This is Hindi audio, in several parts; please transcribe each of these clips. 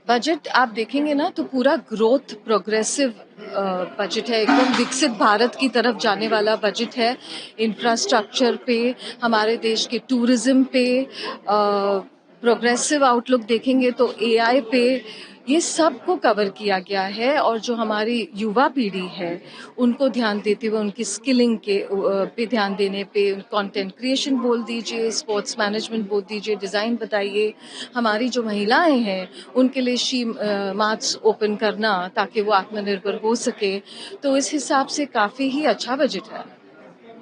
बजट आप देखेंगे ना तो पूरा ग्रोथ प्रोग्रेसिव बजट है, एकदम विकसित भारत की तरफ जाने वाला बजट है। इंफ्रास्ट्रक्चर पे, हमारे देश के टूरिज्म पे, प्रोग्रेसिव आउटलुक देखेंगे तो एआई पे, ये सब को कवर किया गया है। और जो हमारी युवा पीढ़ी है उनको ध्यान देते हुए उनकी स्किलिंग के पे ध्यान देने पे, कंटेंट क्रिएशन बोल दीजिए, स्पोर्ट्स मैनेजमेंट बोल दीजिए, डिज़ाइन बताइए, हमारी जो महिलाएं हैं उनके लिए शी मार्ट्स ओपन करना ताकि वो आत्मनिर्भर हो सके। तो इस हिसाब से काफ़ी ही अच्छा बजट है।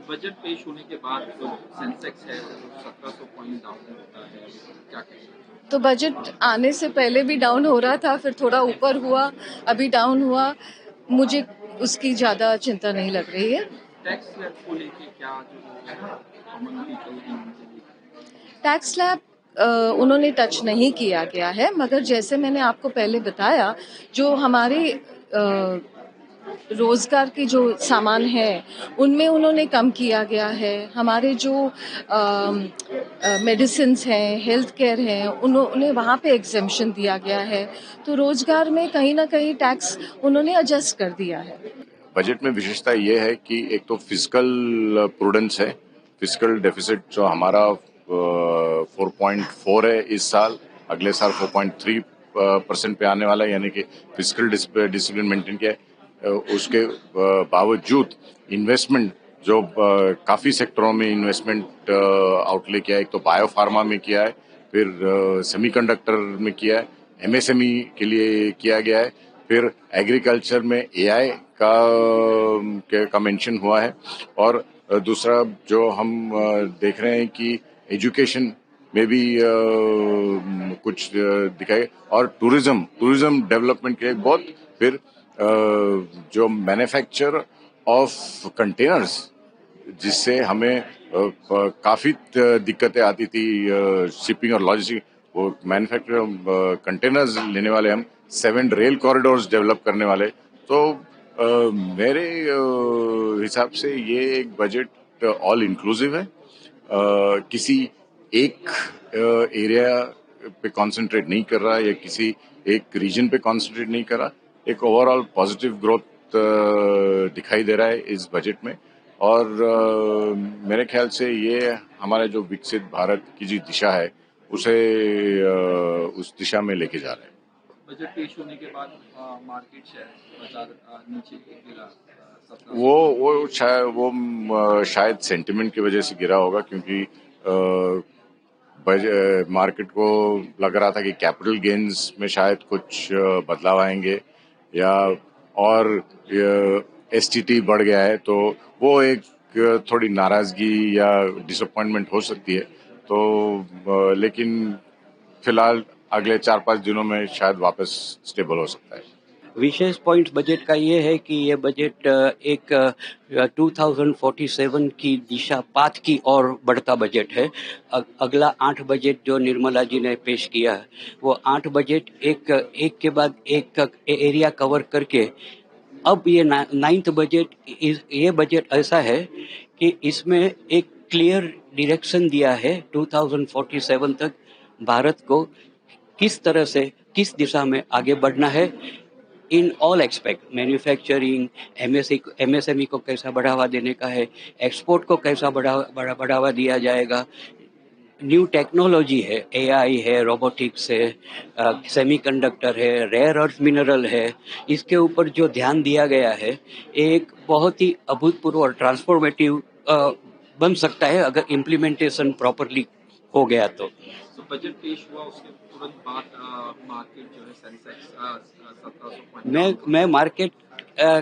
बजट पेश होने के बाद जो सेंसेक्स है वो 1700 पॉइंट डाउन होता है, क्या कहेंगे? तो बजट आने से पहले भी डाउन हो रहा था, फिर थोड़ा ऊपर हुआ, अभी डाउन हुआ। मुझे उसकी ज़्यादा चिंता नहीं लग रही है। टैक्स स्लैब को लेके क्या जो कॉमन पीपल की टैक्स स्लैब उन्होंने टच नहीं किया गया है, मगर जैसे मैंने आपको पहले बताया, जो हमारे रोजगार के जो सामान है उनमें उन्होंने कम किया गया है। हमारे जो मेडिसिन्स हैं, हेल्थ केयर हैं, उन्होंने वहाँ पे एग्जेम्पशन दिया गया है। तो रोजगार में कहीं ना कहीं टैक्स उन्होंने एडजस्ट कर दिया है। बजट में विशेषता ये है कि एक तो फिजिकल प्रूडेंस है, फिजिकल डेफिसिट जो हमारा 4.4 है इस साल, अगले साल 4.3% पे आने वाला है, यानी कि फिजिकल डिसिप्लिन मेंटेन किया है। उसके बावजूद इन्वेस्टमेंट जो काफ़ी सेक्टरों में इन्वेस्टमेंट आउटले किया है, एक तो बायो फार्मा में किया है, फिर सेमीकंडक्टर में किया है, एमएसएमई के लिए किया गया है, फिर एग्रीकल्चर में एआई का मेंशन हुआ है, और दूसरा जो हम देख रहे हैं कि एजुकेशन में भी कुछ दिखाए, और टूरिज्म डेवलपमेंट के लिए बहुत, फिर जो मैन्युफैक्चर ऑफ कंटेनर्स जिससे हमें काफ़ी दिक्कतें आती थी शिपिंग और लॉजिस्टिक, वो मैन्युफैक्चर कंटेनर्स लेने वाले हम 7 रेल कॉरिडोर्स डेवलप करने वाले। तो मेरे हिसाब से ये एक बजट ऑल इंक्लूसिव है, किसी एक एरिया पे कंसंट्रेट नहीं कर रहा या किसी एक रीजन पे कंसंट्रेट नहीं कर रहा, एक ओवरऑल पॉजिटिव ग्रोथ दिखाई दे रहा है इस बजट में। और मेरे ख्याल से ये हमारे जो विकसित भारत की जो दिशा है उसे उस दिशा में लेके जा रहे हैं। बजट पेश होने के बाद मार्केट शेयर बाजार नीचे गिरा, वो शायद सेंटिमेंट की वजह से गिरा होगा, क्योंकि मार्केट को लग रहा था कि कैपिटल गेन्स में शायद कुछ बदलाव आएंगे, या और एसटीटी बढ़ गया है तो वो एक थोड़ी नाराजगी या डिसअपॉइंटमेंट हो सकती है। तो लेकिन फिलहाल अगले 4-5 दिनों में शायद वापस स्टेबल हो सकता है। विशेष पॉइंट बजट का ये है कि ये बजट एक 2047 की दिशा पाथ की ओर बढ़ता बजट है। अगला 8 बजट जो निर्मला जी ने पेश किया है, वो 8 बजट एक के बाद एक एरिया कवर करके, अब ये 9th बजट, ये बजट ऐसा है कि इसमें एक क्लियर डायरेक्शन दिया है 2047 तक भारत को किस तरह से, किस दिशा में आगे बढ़ना है in all expect. Manufacturing, MSME को कैसा बढ़ावा देने का है, एक्सपोर्ट को कैसा बढ़ावा दिया जाएगा, न्यू टेक्नोलॉजी है, एआई है, रोबोटिक्स है, सेमीकंडक्टर है, रेयर अर्थ मिनरल है, इसके ऊपर जो ध्यान दिया गया है एक बहुत ही अभूतपूर्व और ट्रांसफॉर्मेटिव बन सकता है अगर इम्प्लीमेंटेशन प्रॉपरली हो गया तो। बजट पेश हुआ उसके तुरंत बाद मार्केट जो है सेंसेक्स 1700 मैं मार्केट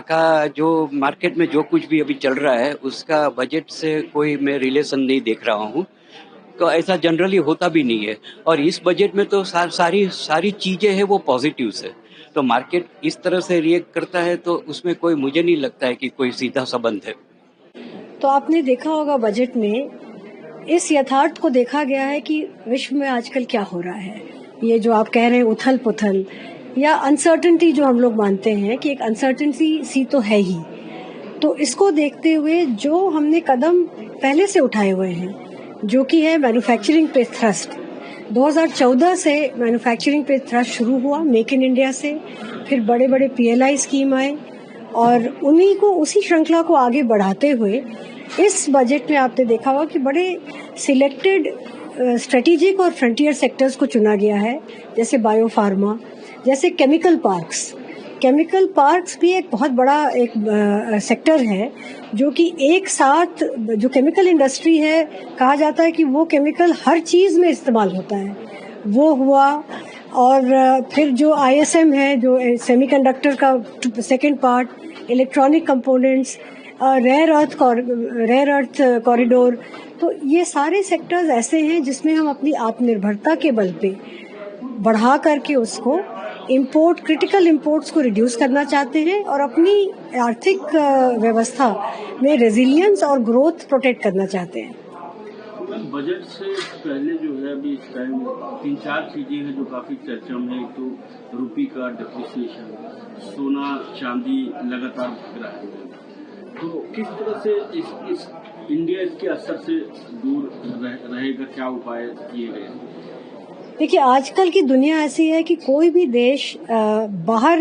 का जो मार्केट में जो कुछ भी अभी चल रहा है उसका बजट से कोई मैं रिलेशन नहीं देख रहा हूँ, तो ऐसा जनरली होता भी नहीं है। और इस बजट में तो सारी चीजें हैं वो पॉजिटिव है, तो मार्केट इस तरह से रिएक्ट करता है तो उसमें कोई, मुझे नहीं लगता है कि कोई सीधा संबंध है। तो आपने देखा होगा बजट में इस यथार्थ को देखा गया है कि विश्व में आजकल क्या हो रहा है। ये जो आप कह रहे हैं उथल पुथल या अनसर्टेनिटी, जो हम लोग मानते हैं कि एक अनसर्टेनिटी सी तो है ही, तो इसको देखते हुए जो हमने कदम पहले से उठाए हुए हैं, जो कि है मैन्युफैक्चरिंग पे थ्रस्ट, 2014 से मैन्युफैक्चरिंग पे थ्रस्ट शुरू हुआ, मेक इन इंडिया से, फिर बड़े बड़े PLI स्कीम आए और उसी श्रृंखला को आगे बढ़ाते हुए इस बजट में आपने देखा होगा कि बड़े सिलेक्टेड स्ट्रेटेजिक और फ्रंटियर सेक्टर्स को चुना गया है, जैसे बायोफार्मा, जैसे केमिकल पार्क्स भी एक बहुत बड़ा एक सेक्टर है जो कि एक साथ जो केमिकल इंडस्ट्री है, कहा जाता है कि वो केमिकल हर चीज में इस्तेमाल होता है, वो हुआ। और फिर जो ISM है, जो सेमीकंडक्टर का second part, electronic components, rare earth corridor, तो ये सारे सेक्टर्स ऐसे हैं जिसमें हम अपनी आत्मनिर्भरता के बल पे बढ़ा करके उसको क्रिटिकल इंपोर्ट्स को रिड्यूस करना चाहते हैं और अपनी आर्थिक व्यवस्था में रेजिलियंस और ग्रोथ प्रोटेक्ट करना चाहते हैं। बजट से पहले जो है अभी इस टाइम 3-4 चीजें हैं जो काफी चर्चा में है। तो रुपये का डिप्रिसिएशन, सोना चांदी लगातार घट रहा है, तो किस तरह से इस इंडिया इसके असर से दूर रहेगा, क्या उपाय किए गए हैं? देखिए, आजकल की दुनिया ऐसी है कि कोई भी देश बाहर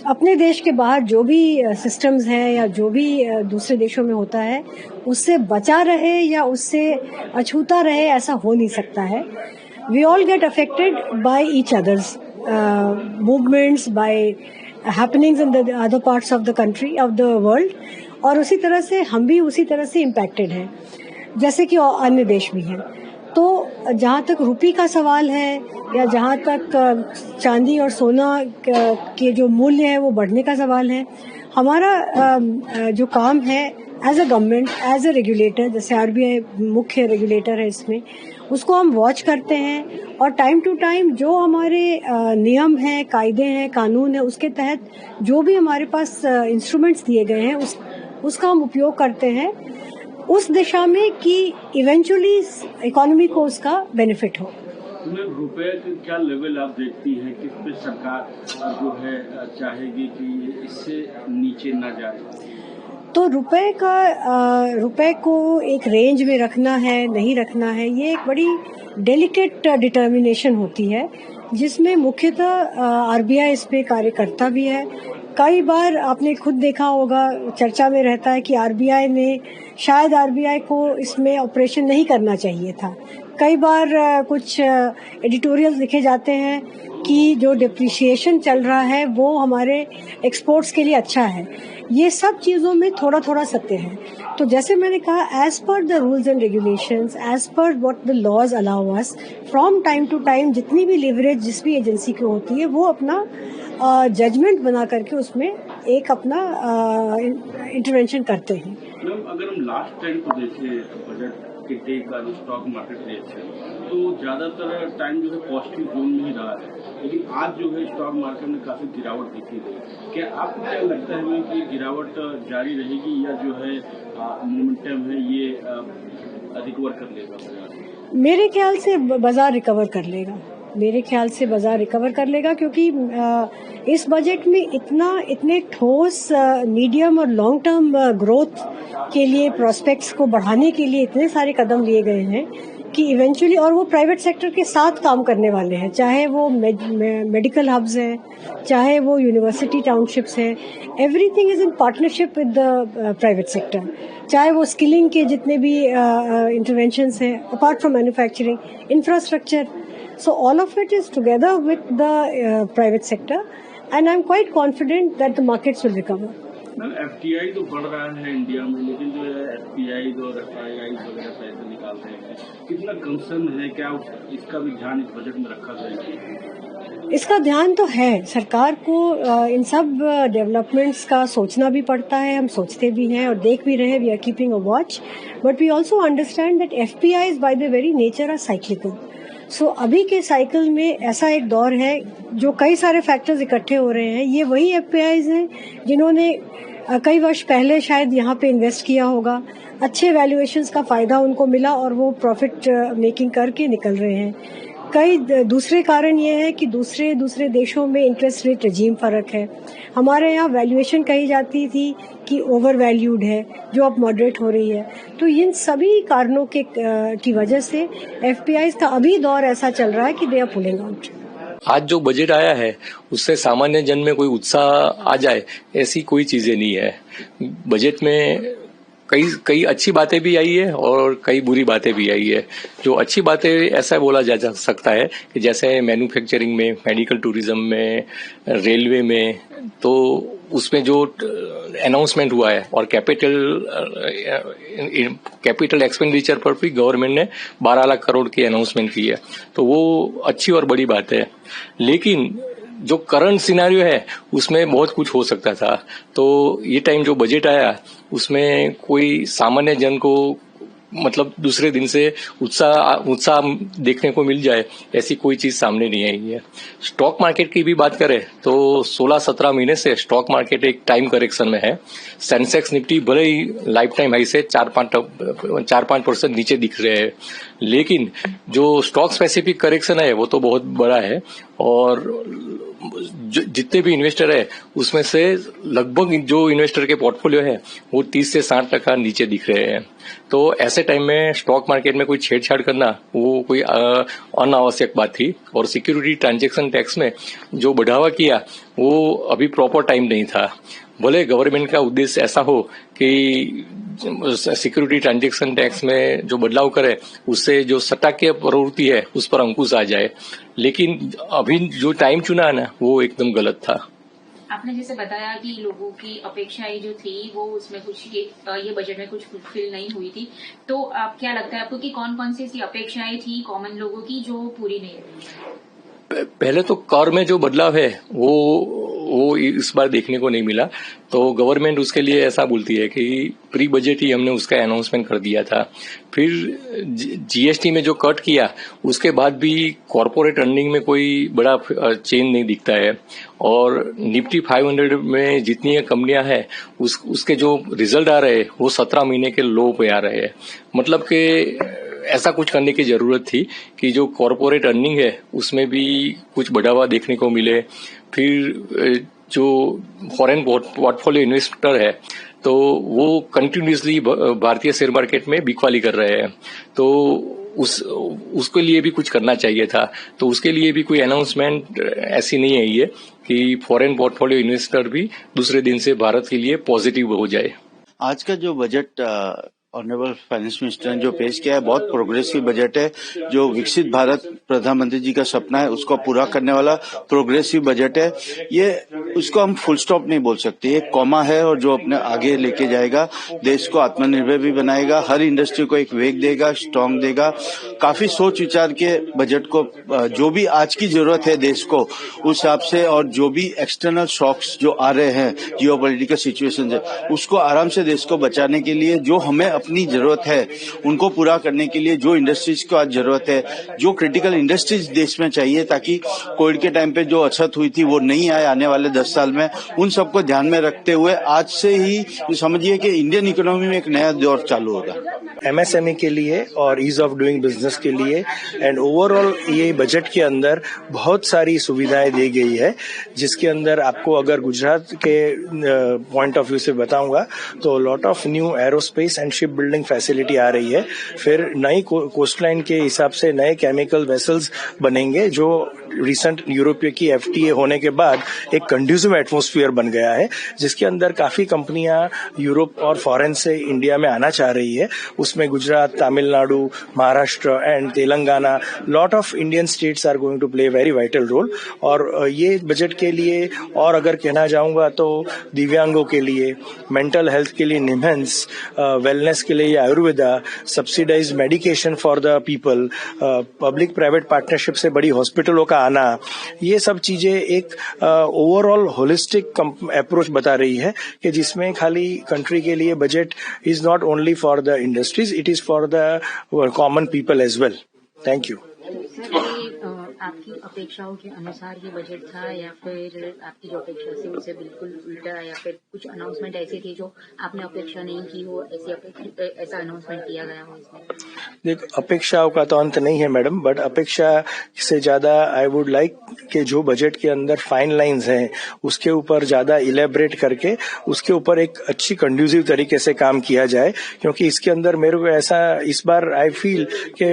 अपने देश के बाहर जो भी सिस्टम्स हैं या जो भी दूसरे देशों में होता है उससे बचा रहे या उससे अछूता रहे, ऐसा हो नहीं सकता है। We all get affected by each other's movements, by happenings in the other parts of the country, of the world, और उसी तरह से हम भी उसी तरह से इम्पैक्टेड हैं जैसे कि अन्य देश भी हैं। तो जहाँ तक रुपये का सवाल है या जहाँ तक चांदी और सोना के जो मूल्य है वो बढ़ने का सवाल है, हमारा जो काम है as a government, as a regulator, जैसे RBI मुख्य रेगुलेटर है इसमें, उसको हम वॉच करते हैं और टाइम टू टाइम जो हमारे नियम हैं, कायदे हैं, कानून है, उसके तहत जो भी हमारे पास इंस्ट्रूमेंट्स दिए गए हैं उसका हम उपयोग करते हैं उस दिशा में कि इवेंचुअली इकोनॉमी को उसका बेनिफिट हो। रुपए का क्या लेवल आप देखती हैं, किस पे सरकार जो है चाहेगी कि इससे नीचे ना जाए? तो रुपए को एक रेंज में रखना है, नहीं रखना है, ये एक बड़ी डेलिकेट डिटर्मिनेशन होती है जिसमें मुख्यतः RBI इस पे कार्य करता भी है। कई बार आपने खुद देखा होगा, चर्चा में रहता है कि शायद RBI को इसमें ऑपरेशन नहीं करना चाहिए था। कई बार कुछ एडिटोरियल लिखे जाते हैं कि जो डिप्रिसिएशन चल रहा है वो हमारे एक्सपोर्ट्स के लिए अच्छा है। ये सब चीज़ों में थोड़ा थोड़ा सत्य है। तो जैसे मैंने कहा, as per the rules and regulations, as per what the laws allow us, from time to time जितनी भी लिवरेज जिस भी एजेंसी की होती है वो अपना जजमेंट बना करके उसमें एक अपना इंटरवेंशन करते हैं। अगर हम लास्ट टाइम को देखें बजट के डे का जो स्टॉक मार्केट रिएक्शन, तो ज्यादातर टाइम जो है पॉजिटिव जोन में ही रहा है, लेकिन आज जो है स्टॉक मार्केट में काफी गिरावट दिखी गई। क्या आपको क्या लगता है कि गिरावट जारी रहेगी या जो है मोमेंटम है ये रिकवर कर लेगा? मेरे ख्याल से बाजार रिकवर कर लेगा क्योंकि इस बजट में इतने ठोस मीडियम और लॉन्ग टर्म ग्रोथ के लिए, प्रोस्पेक्ट्स को बढ़ाने के लिए इतने सारे कदम लिए गए हैं कि इवेंचुअली, और वो प्राइवेट सेक्टर के साथ काम करने वाले हैं, चाहे वो मेडिकल हब्स हैं, चाहे वो यूनिवर्सिटी टाउनशिप्स हैं, everything is in partnership with the private sector. चाहे वो स्किलिंग के जितने भी इंटरवेंशंस हैं, apart from manufacturing, infrastructure, so all of it is together with the private sector and I'm quite confident that the markets will recover. FDI तो बढ़ रहा है इंडिया में, लेकिन जो है FPI और FII वगैरह पैसे निकाल रहे हैं, कितना कंसर्न है? क्या इसका भी ध्यान इस बजट में रखा जाएगा? इसका ध्यान तो है, सरकार को इन सब डेवलपमेंट्स का सोचना भी पड़ता है, हम सोचते भी हैं और देख भी रहे हैं, we are keeping a watch, but we also understand that FPIs by their very nature are cyclical. So अभी के साइकिल में ऐसा एक दौर है जो कई सारे फैक्टर्स इकट्ठे हो रहे हैं। ये वही FPIs हैं जिन्होंने कई वर्ष पहले शायद यहाँ पे इन्वेस्ट किया होगा, अच्छे वैल्यूएशंस का फायदा उनको मिला और वो प्रॉफिट मेकिंग करके निकल रहे हैं। कई दूसरे कारण ये है कि दूसरे देशों में इंटरेस्ट रेट रजीम फर्क है। हमारे यहाँ वैल्यूएशन कही जाती थी कि ओवर वैल्यूड है, जो अब मॉडरेट हो रही है। तो इन सभी कारणों की वजह से एफपीआई का अभी दौर ऐसा चल रहा है कि दे आर पुलिंग आउट। आज जो बजट आया है उससे सामान्य जन में कोई उत्साह आ जाए ऐसी कोई चीजें नहीं है। बजट में कई अच्छी बातें भी आई है और कई बुरी बातें भी आई है। जो अच्छी बातें ऐसा बोला जा सकता है कि जैसे मैन्युफैक्चरिंग में, मेडिकल टूरिज्म में, रेलवे में, तो उसमें जो अनाउंसमेंट हुआ है और कैपिटल एक्सपेंडिचर पर भी गवर्नमेंट ने 12 लाख करोड़ की अनाउंसमेंट की है, तो वो अच्छी और बड़ी बात है। लेकिन जो करंट सिनेरियो है उसमें बहुत कुछ हो सकता था। तो ये टाइम जो बजट आया उसमें कोई सामान्य जन को मतलब दूसरे दिन से उत्साह देखने को मिल जाए ऐसी कोई चीज सामने नहीं आई है। स्टॉक मार्केट की भी बात करें तो 16-17 महीने से स्टॉक मार्केट एक टाइम करेक्शन में है। सेंसेक्स निफ्टी भले ही लाइफ टाइम हाई से 4-5% नीचे दिख रहे हैं, लेकिन जो स्टॉक स्पेसिफिक करेक्शन है वो तो बहुत बड़ा है और जितने भी इन्वेस्टर है उसमें से लगभग जो इन्वेस्टर के पोर्टफोलियो है वो 30 से 60% नीचे दिख रहे हैं। तो ऐसे टाइम में स्टॉक मार्केट में कोई छेड़छाड़ करना वो कोई अनावश्यक बात थी। और सिक्योरिटी ट्रांजैक्शन टैक्स में जो बढ़ावा किया वो अभी प्रॉपर टाइम नहीं था। भले गवर्नमेंट का उद्देश्य ऐसा हो कि सिक्योरिटी ट्रांजैक्शन टैक्स में जो बदलाव करे उससे जो सट्टाकीय प्रवृत्ति है उस पर अंकुश आ जाए, लेकिन अभी जो टाइम चुना है ना वो एकदम गलत था। आपने जैसे बताया कि लोगों की अपेक्षाएं जो थी वो उसमें कुछ ये बजट में कुछ फुलफिल नहीं हुई थी, तो आप क्या लगता है आपको कि कौन कौन सी ऐसी अपेक्षाएं थी कॉमन लोगों की जो पूरी नहीं हुई? पहले तो कर में जो बदलाव है वो इस बार देखने को नहीं मिला। तो गवर्नमेंट उसके लिए ऐसा बोलती है कि प्री बजट ही हमने उसका अनाउंसमेंट कर दिया था। फिर जीएसटी में जो कट किया उसके बाद भी कॉर्पोरेट अर्निंग में कोई बड़ा चेंज नहीं दिखता है। और निफ्टी 500 में जितनी कंपनियां हैं उसके जो रिजल्ट आ रहे हैं वो 17 महीने के लो पे आ रहे हैं। मतलब कि ऐसा कुछ करने की जरूरत थी कि जो कॉर्पोरेट अर्निंग है उसमें भी कुछ बढ़ावा देखने को मिले। फिर जो फॉरेन पोर्टफोलियो इन्वेस्टर है तो वो कंटिन्यूसली भारतीय शेयर मार्केट में बिकवाली कर रहे हैं, तो उसके लिए भी कुछ करना चाहिए था। तो उसके लिए भी कोई अनाउंसमेंट ऐसी नहीं आई है कि फॉरेन पोर्टफोलियो इन्वेस्टर भी दूसरे दिन से भारत के लिए पॉजिटिव हो जाए। आज का जो बजट ऑनरेबल फाइनेंस मिनिस्टर ने जो पेश किया है बहुत प्रोग्रेसिव बजट है। जो विकसित भारत प्रधानमंत्री जी का सपना है उसको पूरा करने वाला प्रोग्रेसिव बजट है। ये उसको हम फुल स्टॉप नहीं बोल सकते, एक कॉमा है और जो अपने आगे लेके जाएगा, देश को आत्मनिर्भर भी बनाएगा, हर इंडस्ट्री को एक वेग देगा, स्ट्रांग देगा। काफी सोच विचार के बजट को जो भी आज की जरूरत है देश को उस हिसाब से, और जो भी एक्सटर्नल शॉक्स जो आ रहे हैं जियोपॉलिटिकल सिचुएशन है उसको आराम से देश को बचाने के लिए जो हमें अपनी जरूरत है उनको पूरा करने के लिए जो इंडस्ट्रीज को आज जरूरत है, जो क्रिटिकल इंडस्ट्रीज देश में चाहिए ताकि कोविड के टाइम पे जो अछत हुई थी वो नहीं आए आने वाले 10 साल में, उन सबको ध्यान में रखते हुए आज से ही समझिए कि इंडियन इकोनॉमी में एक नया दौर चालू होगा एमएसएमई के लिए और ईज ऑफ डूइंग बिजनेस के लिए। एंड ओवरऑल ये बजट के अंदर बहुत सारी सुविधाएं दी गई है, जिसके अंदर आपको अगर गुजरात के पॉइंट ऑफ व्यू से बताऊंगा तो lot of new aerospace and ship building facility आ रही है। फिर नई कोस्टलाइन के हिसाब से नए केमिकल वेसल्स बनेंगे जो रिसेंट यूरोपीय की एफटीए होने के बाद एक कंड्यूसिव एटमॉस्फेयर बन गया है, जिसके अंदर काफी कंपनियां यूरोप और फॉरेन से इंडिया में आना चाह रही है। उसमें Gujarat, Tamil Nadu, Maharashtra and Telangana, lot of Indian states are going to play very vital role. और ये बजट के लिए और अगर कहना चाहूंगा तो दिव्यांगों के लिए, मेंटल हेल्थ के लिए निम्हंस, वेलनेस के लिए Ayurveda, subsidise medication for the people, public private partnership से बड़ी हॉस्पिटलों का आना, ये सब चीजें एक ओवरऑल होलिस्टिक अप्रोच बता रही है कि जिसमें खाली कंट्री के लिए budget is not only for the industries, it is for the common people as well. Thank you. आपकी अपेक्षाओं के अनुसार ये बजट था या फिर आपकी जो अपेक्षा थी उससे बिल्कुल उल्टा, या फिर कुछ अनाउंसमेंट ऐसी थी जो आपने अपेक्षा नहीं की हो, ऐसा अनाउंसमेंट किया गया हो इसमें? देख, अपेक्षाओं का तो अंत नहीं है मैडम, बट अपेक्षा से ज्यादा आई वुड लाइक कि जो बजट के अंदर फाइन लाइंस हैं उसके ऊपर ज्यादा इलेबरेट करके उसके ऊपर एक अच्छी कंड्यूसिव तरीके से काम किया जाए, क्योंकि इसके अंदर मेरे को ऐसा इस बार आई फील कि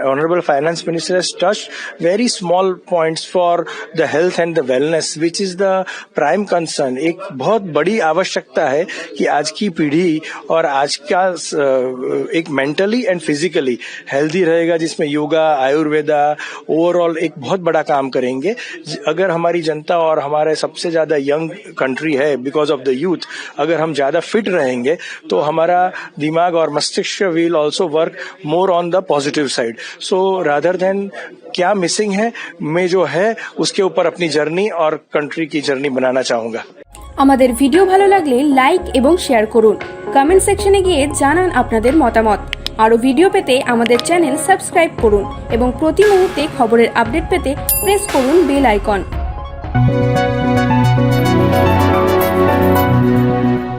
honourable finance minister has touched very small points for the health and the wellness which is the prime concern. एक बहुत बड़ी आवश्यकता है कि आज की पीढ़ी और आज का एक मेंटली एंड फिजिकली हेल्दी रहेगा, जिसमें योगा, आयुर्वेदा ओवरऑल एक बहुत बड़ा काम करेंगे। अगर हमारी जनता और हमारे सबसे ज्यादा यंग कंट्री है बिकॉज ऑफ द यूथ, अगर हम ज्यादा फिट रहेंगे तो हमारा दिमाग और मस्तिष्क will also work more on the positive side. So rather than क्या मिसिंग है, मैं जो है उसके ऊपर अपनी जर्नी और कंट्री की जर्नी बनाना चाहूंगा। আমাদের ভিডিও ভালো লাগলে লাইক এবং শেয়ার করুন, কমেন্ট সেকশনে গিয়ে জানান আপনাদের মতামত। আরো ভিডিও পেতে আমাদের চ্যানেল সাবস্ক্রাইব করুন এবং প্রতি মুহূর্তে খবরের আপডেট পেতে প্রেস করুন বেল আইকন।